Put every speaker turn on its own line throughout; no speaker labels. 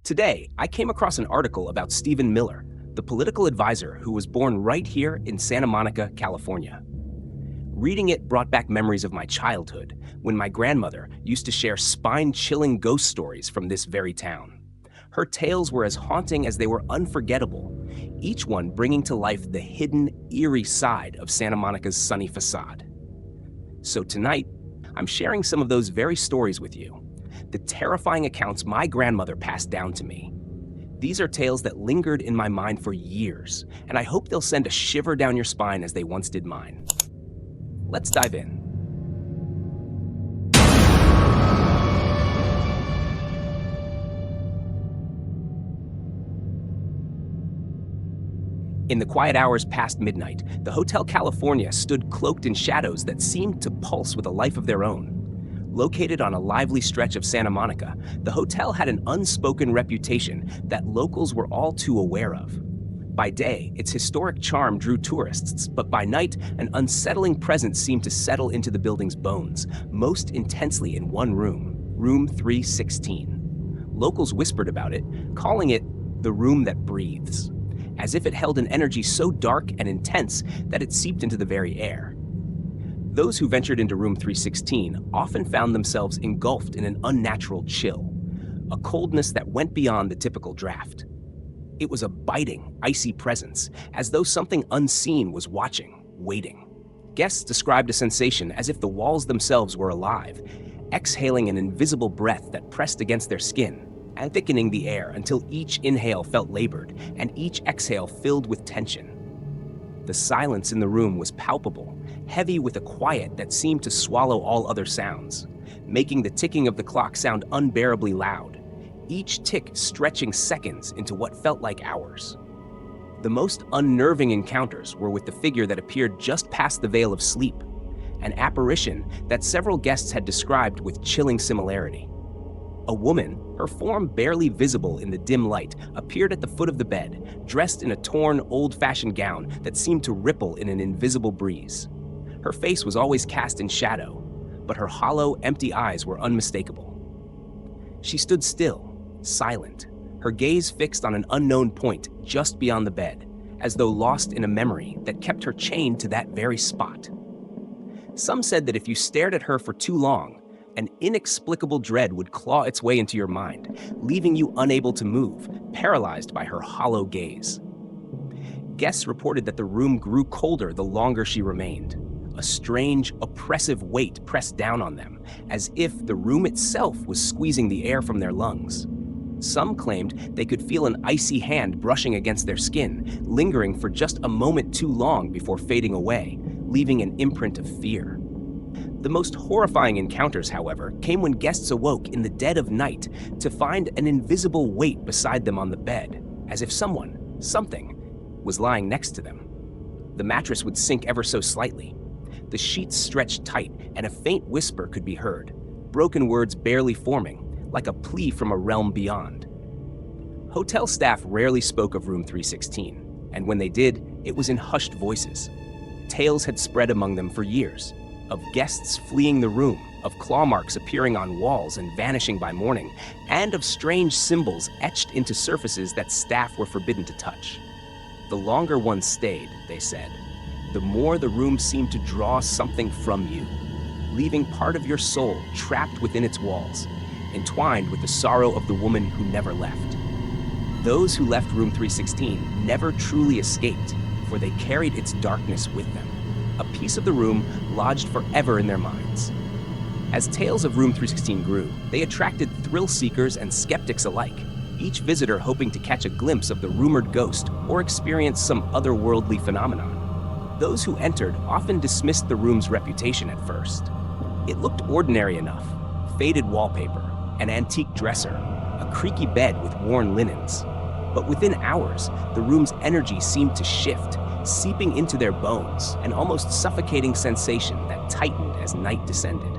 Today, I came across an article about Stephen Miller, the political advisor who was born right here in Santa Monica, California. Reading it brought back memories of my childhood, when my grandmother used to share spine-chilling ghost stories from this very town. Her tales were as haunting as they were unforgettable, each one bringing to life the hidden, eerie side of Santa Monica's sunny facade. So tonight, I'm sharing some of those very stories with you, the terrifying accounts my grandmother passed down to me. These are tales that lingered in my mind for years, and I hope they'll send a shiver down your spine as they once did mine. Let's dive in. In the quiet hours past midnight, the Hotel California stood cloaked in shadows that seemed to pulse with a life of their own. Located on a lively stretch of Santa Monica, the hotel had an unspoken reputation that locals were all too aware of. By day, its historic charm drew tourists, but by night, an unsettling presence seemed to settle into the building's bones, most intensely in one room, Room 316. Locals whispered about it, calling it the room that breathes, as if it held an energy so dark and intense that it seeped into the very air. Those who ventured into Room 316 often found themselves engulfed in an unnatural chill, a coldness that went beyond the typical draft. It was a biting, icy presence, as though something unseen was watching, waiting. Guests described a sensation as if the walls themselves were alive, exhaling an invisible breath that pressed against their skin, and thickening the air until each inhale felt labored and each exhale filled with tension. The silence in the room was palpable, heavy with a quiet that seemed to swallow all other sounds, making the ticking of the clock sound unbearably loud, each tick stretching seconds into what felt like hours. The most unnerving encounters were with the figure that appeared just past the veil of sleep, an apparition that several guests had described with chilling similarity. A woman, her form barely visible in the dim light, appeared at the foot of the bed, dressed in a torn, old-fashioned gown that seemed to ripple in an invisible breeze. Her face was always cast in shadow, but her hollow, empty eyes were unmistakable. She stood still, silent, her gaze fixed on an unknown point just beyond the bed, as though lost in a memory that kept her chained to that very spot. Some said that if you stared at her for too long, an inexplicable dread would claw its way into your mind, leaving you unable to move, paralyzed by her hollow gaze. Guests reported that the room grew colder the longer she remained. A strange, oppressive weight pressed down on them, as if the room itself was squeezing the air from their lungs. Some claimed they could feel an icy hand brushing against their skin, lingering for just a moment too long before fading away, leaving an imprint of fear. The most horrifying encounters, however, came when guests awoke in the dead of night to find an invisible weight beside them on the bed, as if something, was lying next to them. The mattress would sink ever so slightly. The sheets stretched tight, and a faint whisper could be heard, broken words barely forming, like a plea from a realm beyond. Hotel staff rarely spoke of Room 316, and when they did, it was in hushed voices. Tales had spread among them for years, of guests fleeing the room, of claw marks appearing on walls and vanishing by morning, and of strange symbols etched into surfaces that staff were forbidden to touch. The longer one stayed, they said, the more the room seemed to draw something from you, leaving part of your soul trapped within its walls, entwined with the sorrow of the woman who never left. Those who left Room 316 never truly escaped, for they carried its darkness with them, a piece of the room lodged forever in their minds. As tales of Room 316 grew, they attracted thrill seekers and skeptics alike, each visitor hoping to catch a glimpse of the rumored ghost or experience some otherworldly phenomenon. Those who entered often dismissed the room's reputation at first. It looked ordinary enough: faded wallpaper, an antique dresser, a creaky bed with worn linens. But within hours, the room's energy seemed to shift, seeping into their bones, an almost suffocating sensation that tightened as night descended.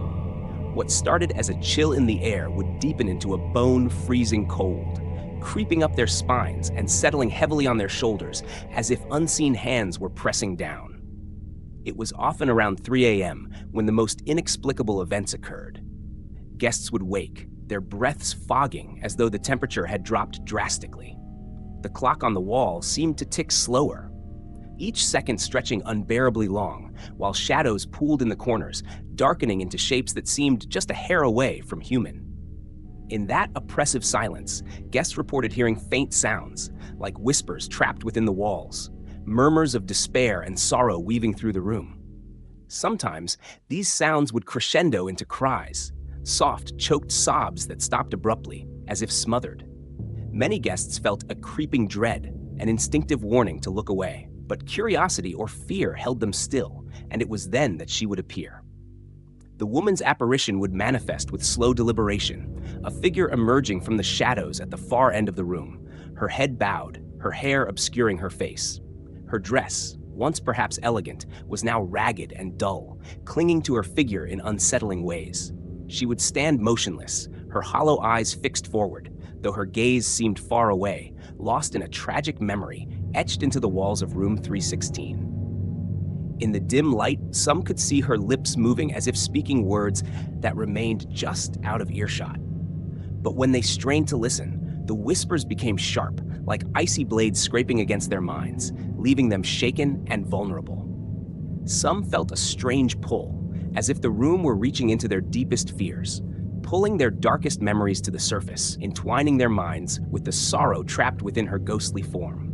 What started as a chill in the air would deepen into a bone-freezing cold, creeping up their spines and settling heavily on their shoulders as if unseen hands were pressing down. It was often around 3 a.m. when the most inexplicable events occurred. Guests would wake, their breaths fogging as though the temperature had dropped drastically. The clock on the wall seemed to tick slower, each second stretching unbearably long, while shadows pooled in the corners, darkening into shapes that seemed just a hair away from human. In that oppressive silence, guests reported hearing faint sounds, like whispers trapped within the walls, murmurs of despair and sorrow weaving through the room. Sometimes, these sounds would crescendo into cries, soft, choked sobs that stopped abruptly, as if smothered. Many guests felt a creeping dread, an instinctive warning to look away, but curiosity or fear held them still, and it was then that she would appear. The woman's apparition would manifest with slow deliberation, a figure emerging from the shadows at the far end of the room, her head bowed, her hair obscuring her face. Her dress, once perhaps elegant, was now ragged and dull, clinging to her figure in unsettling ways. She would stand motionless, her hollow eyes fixed forward, though her gaze seemed far away, lost in a tragic memory etched into the walls of room 316. In the dim light, some could see her lips moving as if speaking words that remained just out of earshot. But when they strained to listen, the whispers became sharp, like icy blades scraping against their minds, leaving them shaken and vulnerable. Some felt a strange pull, as if the room were reaching into their deepest fears, pulling their darkest memories to the surface, entwining their minds with the sorrow trapped within her ghostly form.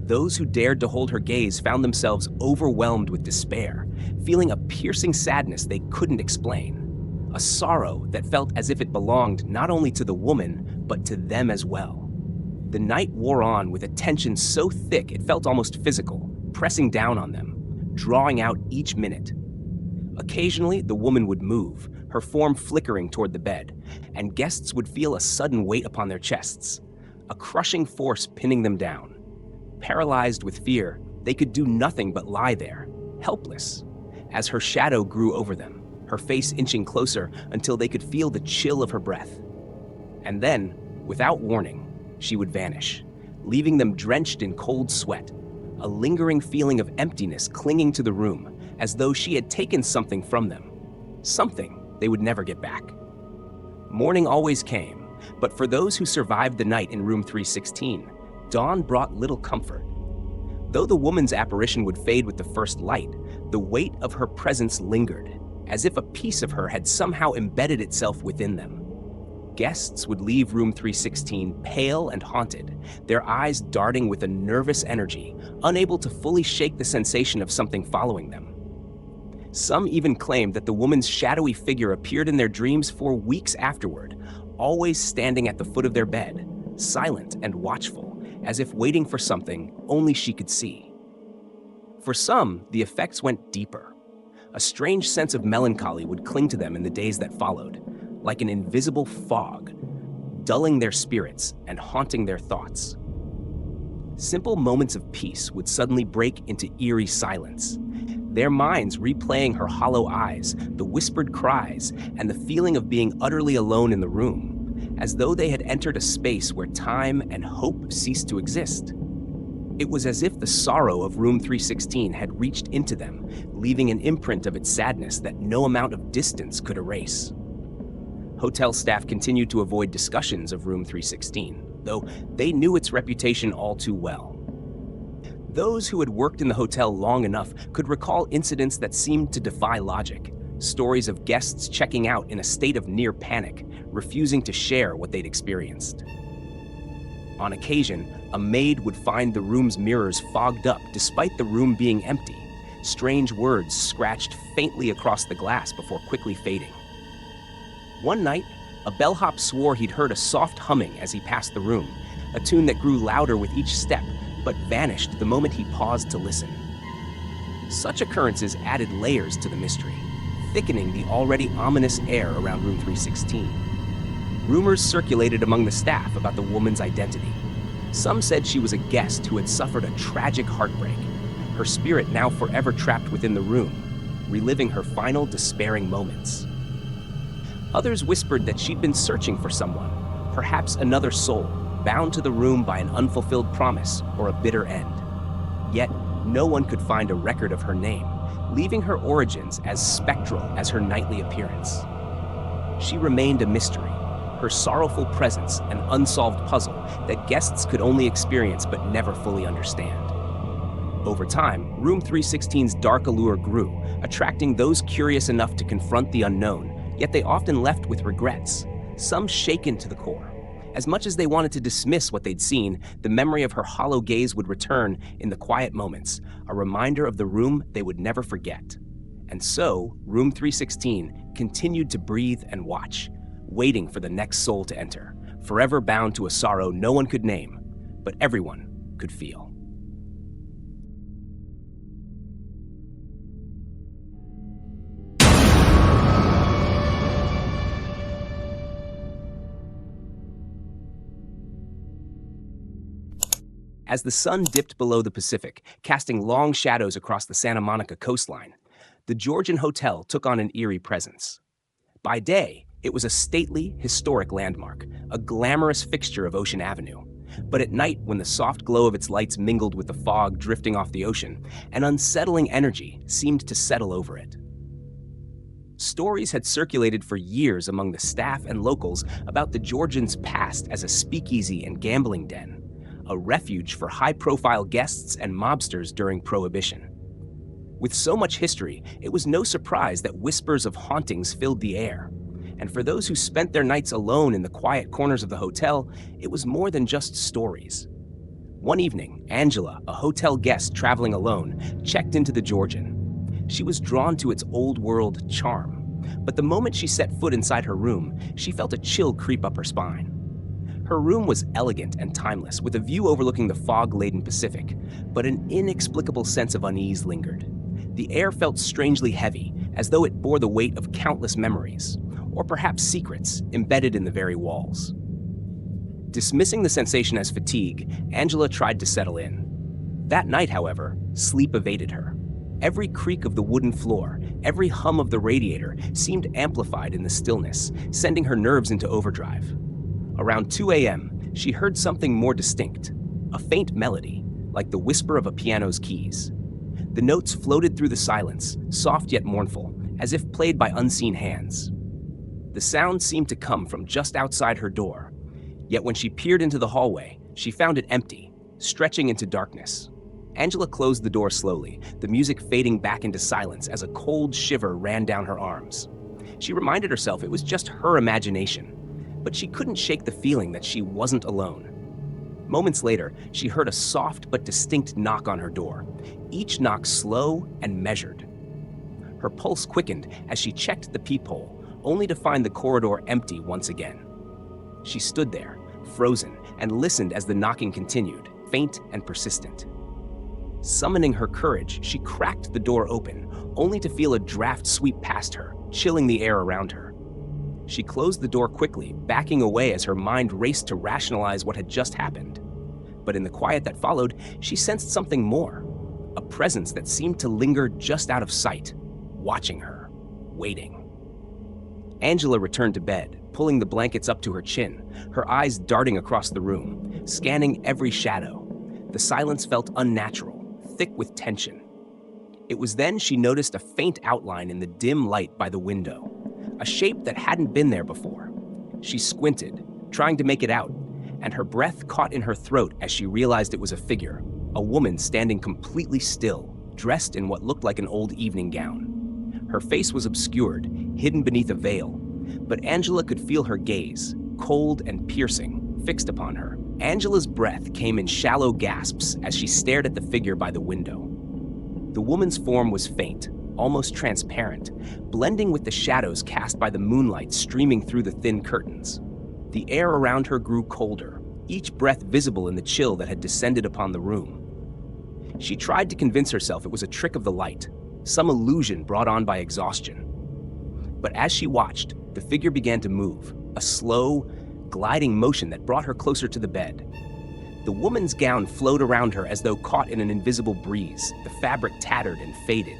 Those who dared to hold her gaze found themselves overwhelmed with despair, feeling a piercing sadness they couldn't explain, a sorrow that felt as if it belonged not only to the woman, but to them as well. The night wore on with a tension so thick it felt almost physical, pressing down on them, drawing out each minute. Occasionally, the woman would move, her form flickering toward the bed, and guests would feel a sudden weight upon their chests, a crushing force pinning them down. Paralyzed with fear, they could do nothing but lie there, helpless, as her shadow grew over them, her face inching closer until they could feel the chill of her breath. And then, without warning, she would vanish, leaving them drenched in cold sweat, a lingering feeling of emptiness clinging to the room, as though she had taken something from them, something they would never get back. Morning always came, but for those who survived the night in room 316, dawn brought little comfort. Though the woman's apparition would fade with the first light, the weight of her presence lingered, as if a piece of her had somehow embedded itself within them. Guests would leave room 316 pale and haunted, their eyes darting with a nervous energy, unable to fully shake the sensation of something following them. Some even claimed that the woman's shadowy figure appeared in their dreams for weeks afterward, always standing at the foot of their bed, silent and watchful, as if waiting for something only she could see. For some, the effects went deeper. A strange sense of melancholy would cling to them in the days that followed, like an invisible fog, dulling their spirits and haunting their thoughts. Simple moments of peace would suddenly break into eerie silence, their minds replaying her hollow eyes, the whispered cries, and the feeling of being utterly alone in the room, as though they had entered a space where time and hope ceased to exist. It was as if the sorrow of room 316 had reached into them, leaving an imprint of its sadness that no amount of distance could erase. Hotel staff continued to avoid discussions of room 316, though they knew its reputation all too well. Those who had worked in the hotel long enough could recall incidents that seemed to defy logic, stories of guests checking out in a state of near panic, refusing to share what they'd experienced. On occasion, a maid would find the room's mirrors fogged up despite the room being empty, strange words scratched faintly across the glass before quickly fading. One night, a bellhop swore he'd heard a soft humming as he passed the room, a tune that grew louder with each step, but vanished the moment he paused to listen. Such occurrences added layers to the mystery, thickening the already ominous air around room 316. Rumors circulated among the staff about the woman's identity. Some said she was a guest who had suffered a tragic heartbreak, her spirit now forever trapped within the room, reliving her final despairing moments. Others whispered that she'd been searching for someone, perhaps another soul, bound to the room by an unfulfilled promise or a bitter end. Yet, no one could find a record of her name, leaving her origins as spectral as her nightly appearance. She remained a mystery, her sorrowful presence an unsolved puzzle that guests could only experience but never fully understand. Over time, Room 316's dark allure grew, attracting those curious enough to confront the unknown, yet they often left with regrets, some shaken to the core. As much as they wanted to dismiss what they'd seen, the memory of her hollow gaze would return in the quiet moments, a reminder of the room they would never forget. And so, Room 316 continued to breathe and watch, waiting for the next soul to enter, forever bound to a sorrow no one could name, but everyone could feel. As the sun dipped below the Pacific, casting long shadows across the Santa Monica coastline, the Georgian Hotel took on an eerie presence. By day, it was a stately, historic landmark, a glamorous fixture of Ocean Avenue. But at night, when the soft glow of its lights mingled with the fog drifting off the ocean, an unsettling energy seemed to settle over it. Stories had circulated for years among the staff and locals about the Georgian's past as a speakeasy and gambling den, a refuge for high-profile guests and mobsters during Prohibition. With so much history, it was no surprise that whispers of hauntings filled the air. And for those who spent their nights alone in the quiet corners of the hotel, it was more than just stories. One evening, Angela, a hotel guest traveling alone, checked into the Georgian. She was drawn to its old-world charm, but the moment she set foot inside her room, she felt a chill creep up her spine. Her room was elegant and timeless, with a view overlooking the fog-laden Pacific, but an inexplicable sense of unease lingered. The air felt strangely heavy, as though it bore the weight of countless memories, or perhaps secrets embedded in the very walls. Dismissing the sensation as fatigue, Angela tried to settle in. That night, however, sleep evaded her. Every creak of the wooden floor, every hum of the radiator seemed amplified in the stillness, sending her nerves into overdrive. Around 2 a.m., she heard something more distinct, a faint melody, like the whisper of a piano's keys. The notes floated through the silence, soft yet mournful, as if played by unseen hands. The sound seemed to come from just outside her door, yet when she peered into the hallway, she found it empty, stretching into darkness. Angela closed the door slowly, the music fading back into silence as a cold shiver ran down her arms. She reminded herself it was just her imagination, but she couldn't shake the feeling that she wasn't alone. Moments later, she heard a soft but distinct knock on her door, each knock slow and measured. Her pulse quickened as she checked the peephole, only to find the corridor empty once again. She stood there, frozen, and listened as the knocking continued, faint and persistent. Summoning her courage, she cracked the door open, only to feel a draft sweep past her, chilling the air around her. She closed the door quickly, backing away as her mind raced to rationalize what had just happened. But in the quiet that followed, she sensed something more, a presence that seemed to linger just out of sight, watching her, waiting. Angela returned to bed, pulling the blankets up to her chin, her eyes darting across the room, scanning every shadow. The silence felt unnatural, thick with tension. It was then she noticed a faint outline in the dim light by the window, a shape that hadn't been there before. She squinted, trying to make it out, and her breath caught in her throat as she realized it was a figure, a woman standing completely still, dressed in what looked like an old evening gown. Her face was obscured, hidden beneath a veil, but Angela could feel her gaze, cold and piercing, fixed upon her. Angela's breath came in shallow gasps as she stared at the figure by the window. The woman's form was faint, almost transparent, blending with the shadows cast by the moonlight streaming through the thin curtains. The air around her grew colder, each breath visible in the chill that had descended upon the room. She tried to convince herself it was a trick of the light, some illusion brought on by exhaustion. But as she watched, the figure began to move, a slow, gliding motion that brought her closer to the bed. The woman's gown flowed around her as though caught in an invisible breeze, the fabric tattered and faded,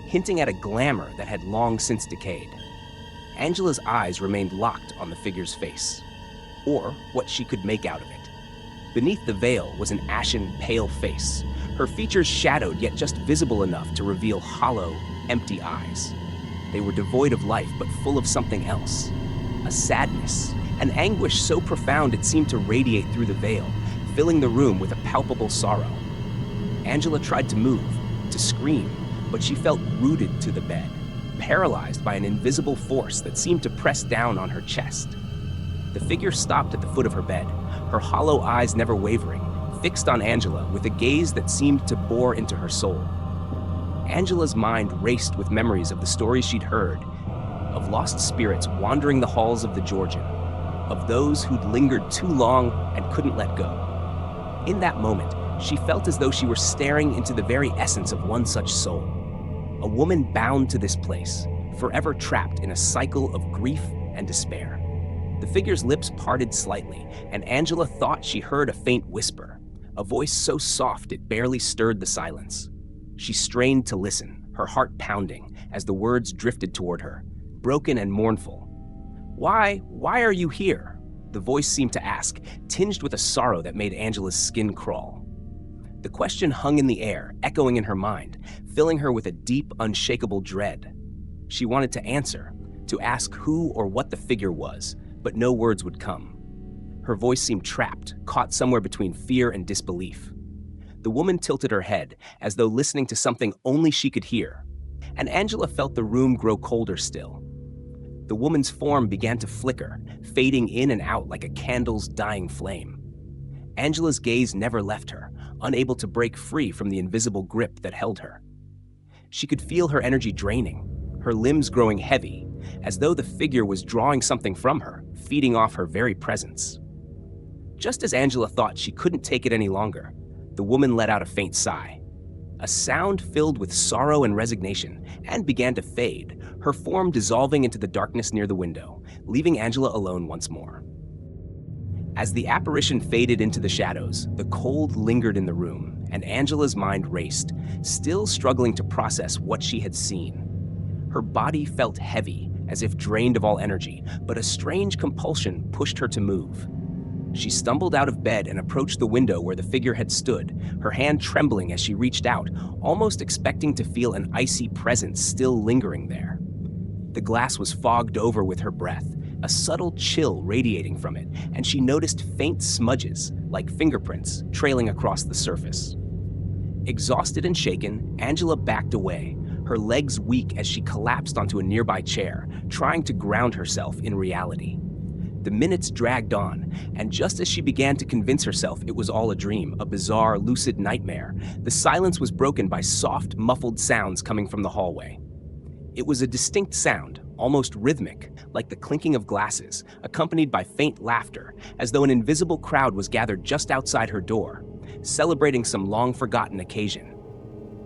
hinting at a glamour that had long since decayed. Angela's eyes remained locked on the figure's face, or what she could make out of it. Beneath the veil was an ashen, pale face, her features shadowed yet just visible enough to reveal hollow, empty eyes. They were devoid of life but full of something else, a sadness, an anguish so profound it seemed to radiate through the veil, filling the room with a palpable sorrow. Angela tried to move, to scream, but she felt rooted to the bed, paralyzed by an invisible force that seemed to press down on her chest. The figure stopped at the foot of her bed, her hollow eyes never wavering, fixed on Angela with a gaze that seemed to bore into her soul. Angela's mind raced with memories of the stories she'd heard, of lost spirits wandering the halls of the Georgian, of those who'd lingered too long and couldn't let go. In that moment, she felt as though she were staring into the very essence of one such soul. A woman bound to this place, forever trapped in a cycle of grief and despair. The figure's lips parted slightly, and Angela thought she heard a faint whisper, a voice so soft it barely stirred the silence. She strained to listen, her heart pounding, as the words drifted toward her, broken and mournful. Why are you here?" the voice seemed to ask, tinged with a sorrow that made Angela's skin crawl. The question hung in the air, echoing in her mind, filling her with a deep, unshakable dread. She wanted to answer, to ask who or what the figure was, but no words would come. Her voice seemed trapped, caught somewhere between fear and disbelief. The woman tilted her head, as though listening to something only she could hear, and Angela felt the room grow colder still. The woman's form began to flicker, fading in and out like a candle's dying flame. Angela's gaze never left her, unable to break free from the invisible grip that held her. She could feel her energy draining, her limbs growing heavy, as though the figure was drawing something from her, feeding off her very presence. Just as Angela thought she couldn't take it any longer, the woman let out a faint sigh. A sound filled with sorrow and resignation, and began to fade, her form dissolving into the darkness near the window, leaving Angela alone once more. As the apparition faded into the shadows, the cold lingered in the room, and Angela's mind raced, still struggling to process what she had seen. Her body felt heavy, as if drained of all energy, but a strange compulsion pushed her to move. She stumbled out of bed and approached the window where the figure had stood, her hand trembling as she reached out, almost expecting to feel an icy presence still lingering there. The glass was fogged over with her breath, a subtle chill radiating from it, and she noticed faint smudges, like fingerprints, trailing across the surface. Exhausted and shaken, Angela backed away, her legs weak as she collapsed onto a nearby chair, trying to ground herself in reality. The minutes dragged on, and just as she began to convince herself it was all a dream, a bizarre, lucid nightmare, the silence was broken by soft, muffled sounds coming from the hallway. It was a distinct sound, almost rhythmic, like the clinking of glasses, accompanied by faint laughter, as though an invisible crowd was gathered just outside her door, celebrating some long-forgotten occasion.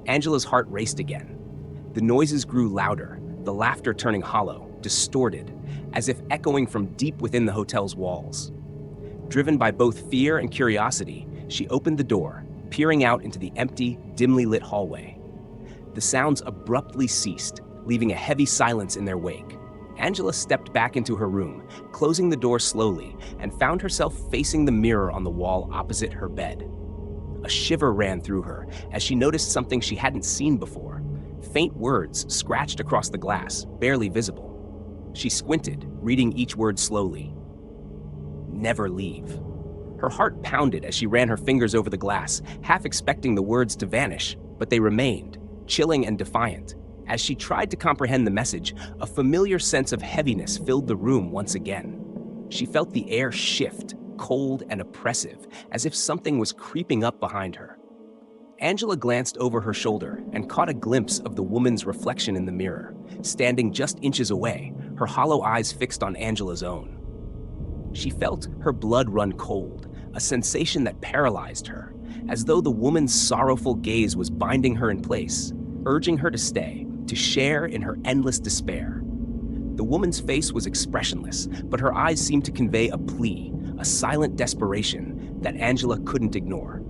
Angela's heart raced again. The noises grew louder, the laughter turning hollow, distorted, as if echoing from deep within the hotel's walls. Driven by both fear and curiosity, she opened the door, peering out into the empty, dimly lit hallway. The sounds abruptly ceased, leaving a heavy silence in their wake. Angela stepped back into her room, closing the door slowly, and found herself facing the mirror on the wall opposite her bed. A shiver ran through her as she noticed something she hadn't seen before. Faint words scratched across the glass, barely visible. She squinted, reading each word slowly. "Never leave." Her heart pounded as she ran her fingers over the glass, half expecting the words to vanish, but they remained, chilling and defiant. As she tried to comprehend the message, a familiar sense of heaviness filled the room once again. She felt the air shift, cold and oppressive, as if something was creeping up behind her. Angela glanced over her shoulder and caught a glimpse of the woman's reflection in the mirror, standing just inches away, her hollow eyes fixed on Angela's own. She felt her blood run cold, a sensation that paralyzed her, as though the woman's sorrowful gaze was binding her in place, urging her to stay, to share in her endless despair. The woman's face was expressionless, but her eyes seemed to convey a plea, a silent desperation that Angela couldn't ignore.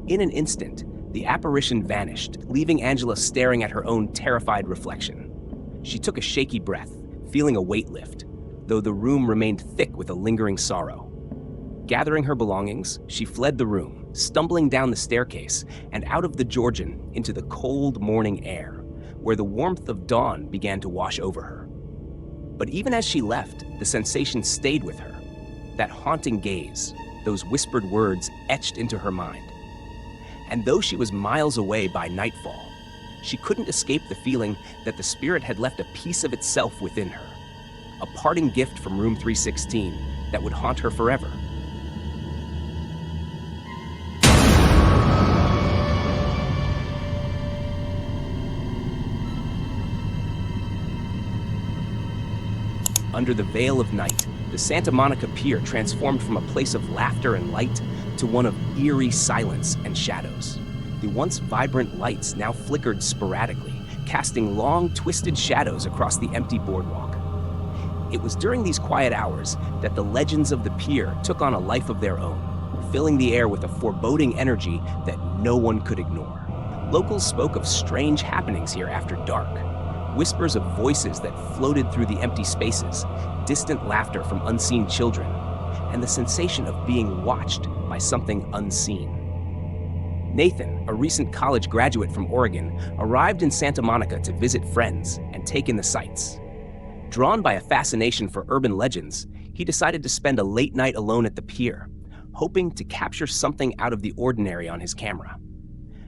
In an instant, the apparition vanished, leaving Angela staring at her own terrified reflection. She took a shaky breath, feeling a weight lift, though the room remained thick with a lingering sorrow. Gathering her belongings, she fled the room, stumbling down the staircase and out of the Georgian into the cold morning air, where the warmth of dawn began to wash over her. But even as she left, the sensation stayed with her. That haunting gaze, those whispered words etched into her mind. And though she was miles away by nightfall, she couldn't escape the feeling that the spirit had left a piece of itself within her, a parting gift from room 316 that would haunt her forever. Under the veil of night, the Santa Monica Pier transformed from a place of laughter and light to one of eerie silence and shadows. The once vibrant lights now flickered sporadically, casting long, twisted shadows across the empty boardwalk. It was during these quiet hours that the legends of the pier took on a life of their own, filling the air with a foreboding energy that no one could ignore. Locals spoke of strange happenings here after dark, whispers of voices that floated through the empty spaces, distant laughter from unseen children, and the sensation of being watched by something unseen. Nathan, a recent college graduate from Oregon, arrived in Santa Monica to visit friends and take in the sights. Drawn by a fascination for urban legends, he decided to spend a late night alone at the pier, hoping to capture something out of the ordinary on his camera.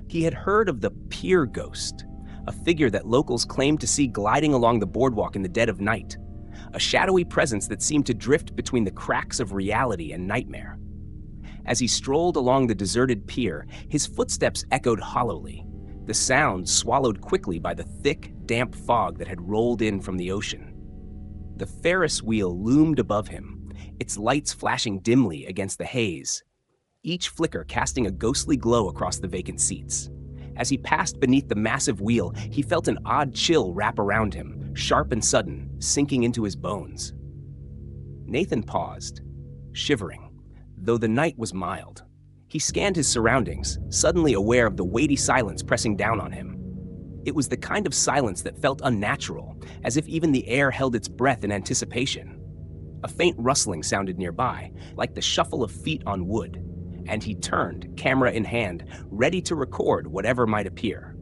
He had heard of the pier ghost, a figure that locals claimed to see gliding along the boardwalk in the dead of night, a shadowy presence that seemed to drift between the cracks of reality and nightmare. As he strolled along the deserted pier, his footsteps echoed hollowly, the sound swallowed quickly by the thick, damp fog that had rolled in from the ocean. The Ferris wheel loomed above him, its lights flashing dimly against the haze, each flicker casting a ghostly glow across the vacant seats. As he passed beneath the massive wheel, he felt an odd chill wrap around him, sharp and sudden, sinking into his bones. Nathan paused, shivering. Though the night was mild, he scanned his surroundings, suddenly aware of the weighty silence pressing down on him. It was the kind of silence that felt unnatural, as if even the air held its breath in anticipation. A faint rustling sounded nearby, like the shuffle of feet on wood, and he turned, camera in hand, ready to record whatever might appear.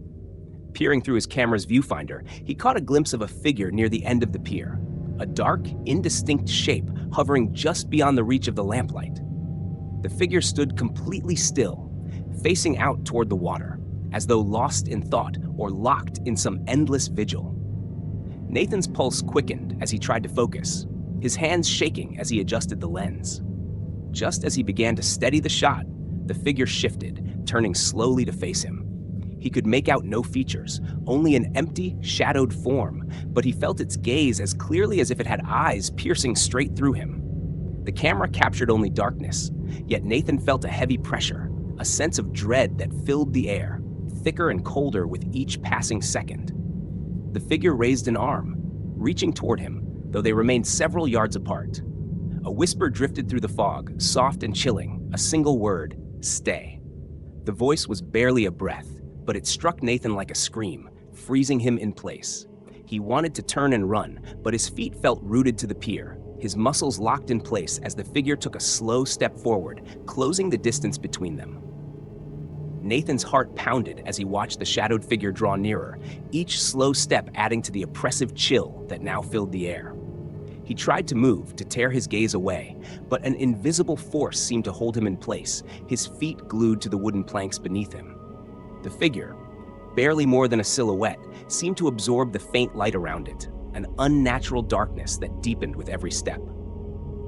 Peering through his camera's viewfinder, he caught a glimpse of a figure near the end of the pier, a dark, indistinct shape hovering just beyond the reach of the lamplight. The figure stood completely still, facing out toward the water, as though lost in thought or locked in some endless vigil. Nathan's pulse quickened as he tried to focus, his hands shaking as he adjusted the lens. Just as he began to steady the shot, the figure shifted, turning slowly to face him. He could make out no features, only an empty, shadowed form, but he felt its gaze as clearly as if it had eyes piercing straight through him. The camera captured only darkness, yet Nathan felt a heavy pressure, a sense of dread that filled the air, thicker and colder with each passing second. The figure raised an arm, reaching toward him, though they remained several yards apart. A whisper drifted through the fog, soft and chilling, a single word, "Stay." The voice was barely a breath, but it struck Nathan like a scream, freezing him in place. He wanted to turn and run, but his feet felt rooted to the pier, his muscles locked in place as the figure took a slow step forward, closing the distance between them. Nathan's heart pounded as he watched the shadowed figure draw nearer, each slow step adding to the oppressive chill that now filled the air. He tried to move, to tear his gaze away, but an invisible force seemed to hold him in place, his feet glued to the wooden planks beneath him. The figure, barely more than a silhouette, seemed to absorb the faint light around it, an unnatural darkness that deepened with every step.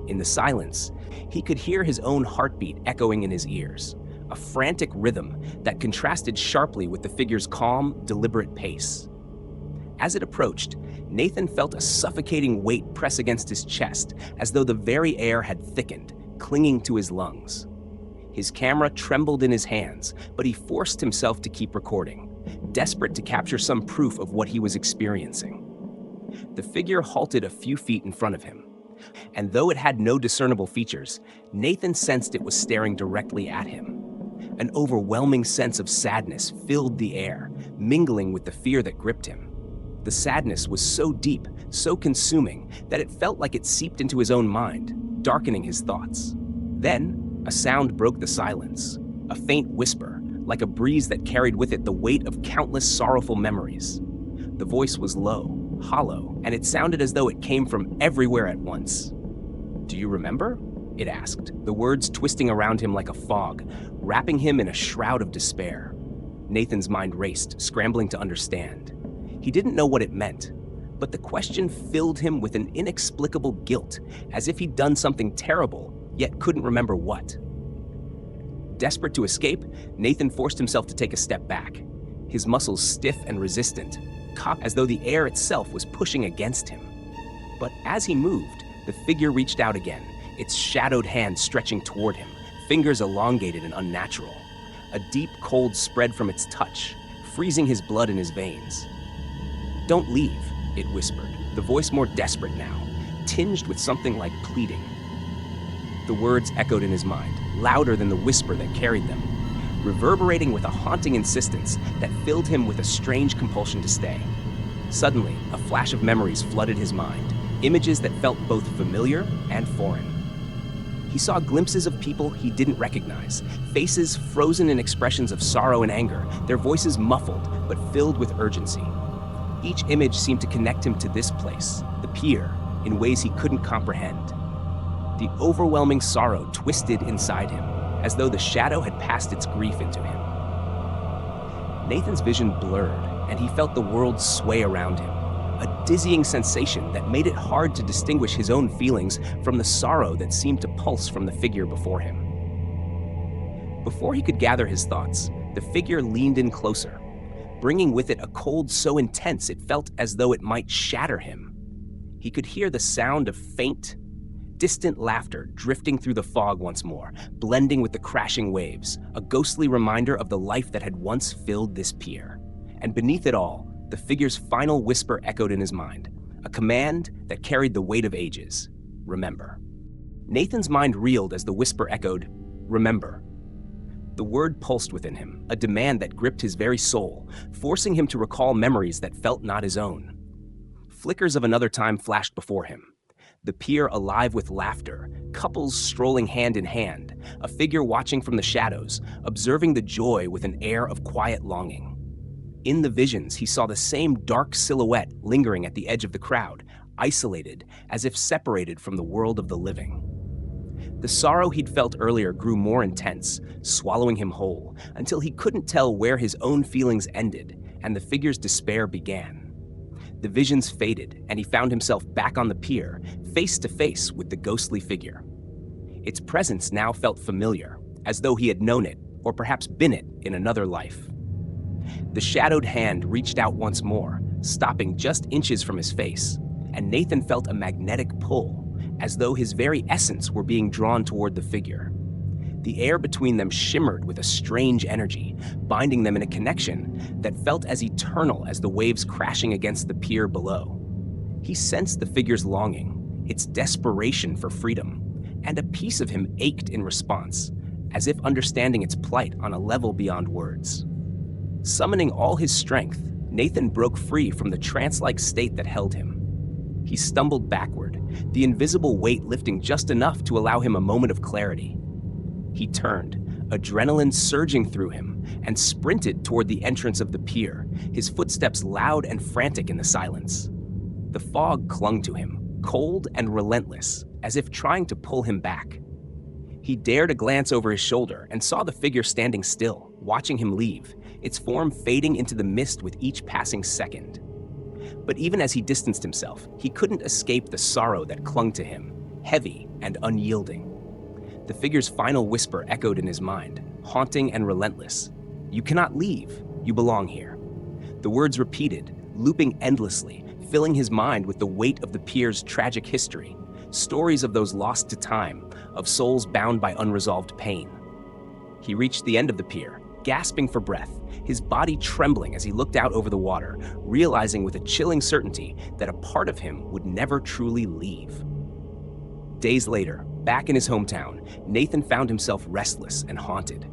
In the silence, he could hear his own heartbeat echoing in his ears, a frantic rhythm that contrasted sharply with the figure's calm, deliberate pace. As it approached, Nathan felt a suffocating weight press against his chest, as though the very air had thickened, clinging to his lungs. His camera trembled in his hands, but he forced himself to keep recording, desperate to capture some proof of what he was experiencing. The figure halted a few feet in front of him, and though it had no discernible features, Nathan sensed it was staring directly at him. An overwhelming sense of sadness filled the air, mingling with the fear that gripped him. The sadness was so deep, so consuming, that it felt like it seeped into his own mind, darkening his thoughts. Then, a sound broke the silence, a faint whisper, like a breeze that carried with it the weight of countless sorrowful memories. The voice was low, hollow, and it sounded as though it came from everywhere at once. "Do you remember?" it asked, the words twisting around him like a fog, wrapping him in a shroud of despair. Nathan's mind raced, scrambling to understand. He didn't know what it meant, but the question filled him with an inexplicable guilt, as if he'd done something terrible, yet couldn't remember what. Desperate to escape, Nathan forced himself to take a step back, his muscles stiff and resistant, cocked as though the air itself was pushing against him. But as he moved, the figure reached out again, its shadowed hand stretching toward him, fingers elongated and unnatural. A deep cold spread from its touch, freezing his blood in his veins. "Don't leave," it whispered, the voice more desperate now, tinged with something like pleading. The words echoed in his mind, louder than the whisper that carried them, reverberating with a haunting insistence that filled him with a strange compulsion to stay. Suddenly, a flash of memories flooded his mind, images that felt both familiar and foreign. He saw glimpses of people he didn't recognize, faces frozen in expressions of sorrow and anger, their voices muffled but filled with urgency. Each image seemed to connect him to this place, the pier, in ways he couldn't comprehend. The overwhelming sorrow twisted inside him, as though the shadow had passed its grief into him. Nathan's vision blurred, and he felt the world sway around him, a dizzying sensation that made it hard to distinguish his own feelings from the sorrow that seemed to pulse from the figure before him. Before he could gather his thoughts, the figure leaned in closer, bringing with it a cold so intense it felt as though it might shatter him. He could hear the sound of faint, distant laughter drifting through the fog once more, blending with the crashing waves, a ghostly reminder of the life that had once filled this pier. And beneath it all, the figure's final whisper echoed in his mind, a command that carried the weight of ages: remember. Nathan's mind reeled as the whisper echoed, remember. The word pulsed within him, a demand that gripped his very soul, forcing him to recall memories that felt not his own. Flickers of another time flashed before him. The pier alive with laughter, couples strolling hand in hand, a figure watching from the shadows, observing the joy with an air of quiet longing. In the visions, he saw the same dark silhouette lingering at the edge of the crowd, isolated, as if separated from the world of the living. The sorrow he'd felt earlier grew more intense, swallowing him whole, until he couldn't tell where his own feelings ended and the figure's despair began. The visions faded, and he found himself back on the pier, face to face with the ghostly figure. Its presence now felt familiar, as though he had known it, or perhaps been it, in another life. The shadowed hand reached out once more, stopping just inches from his face, and Nathan felt a magnetic pull, as though his very essence were being drawn toward the figure. The air between them shimmered with a strange energy, binding them in a connection that felt as eternal as the waves crashing against the pier below. He sensed the figure's longing, its desperation for freedom, and a piece of him ached in response, as if understanding its plight on a level beyond words. Summoning all his strength, Nathan broke free from the trance-like state that held him. He stumbled backward, the invisible weight lifting just enough to allow him a moment of clarity. He turned, adrenaline surging through him, and sprinted toward the entrance of the pier, his footsteps loud and frantic in the silence. The fog clung to him, cold and relentless, as if trying to pull him back. He dared a glance over his shoulder and saw the figure standing still, watching him leave, its form fading into the mist with each passing second. But even as he distanced himself, he couldn't escape the sorrow that clung to him, heavy and unyielding. The figure's final whisper echoed in his mind, haunting and relentless. "You cannot leave. You belong here." The words repeated, looping endlessly, filling his mind with the weight of the pier's tragic history, stories of those lost to time, of souls bound by unresolved pain. He reached the end of the pier, gasping for breath, his body trembling as he looked out over the water, realizing with a chilling certainty that a part of him would never truly leave. Days later, back in his hometown, Nathan found himself restless and haunted.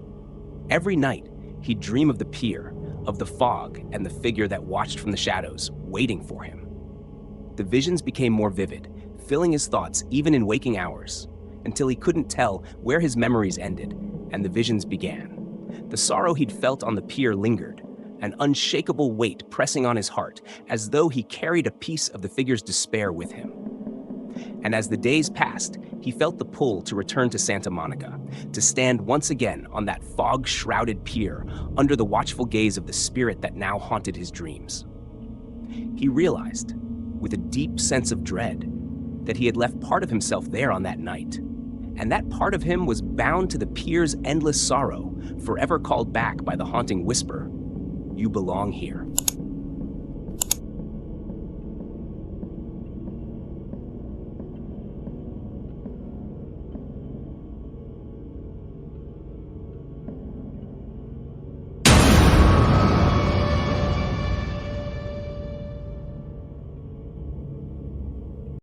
Every night, he'd dream of the pier, of the fog and the figure that watched from the shadows, waiting for him. The visions became more vivid, filling his thoughts even in waking hours, until he couldn't tell where his memories ended and the visions began. The sorrow he'd felt on the pier lingered, an unshakable weight pressing on his heart, as though he carried a piece of the figure's despair with him. And as the days passed, he felt the pull to return to Santa Monica, to stand once again on that fog-shrouded pier under the watchful gaze of the spirit that now haunted his dreams. He realized, with a deep sense of dread, that he had left part of himself there on that night, and that part of him was bound to the pier's endless sorrow, forever called back by the haunting whisper, "You belong here."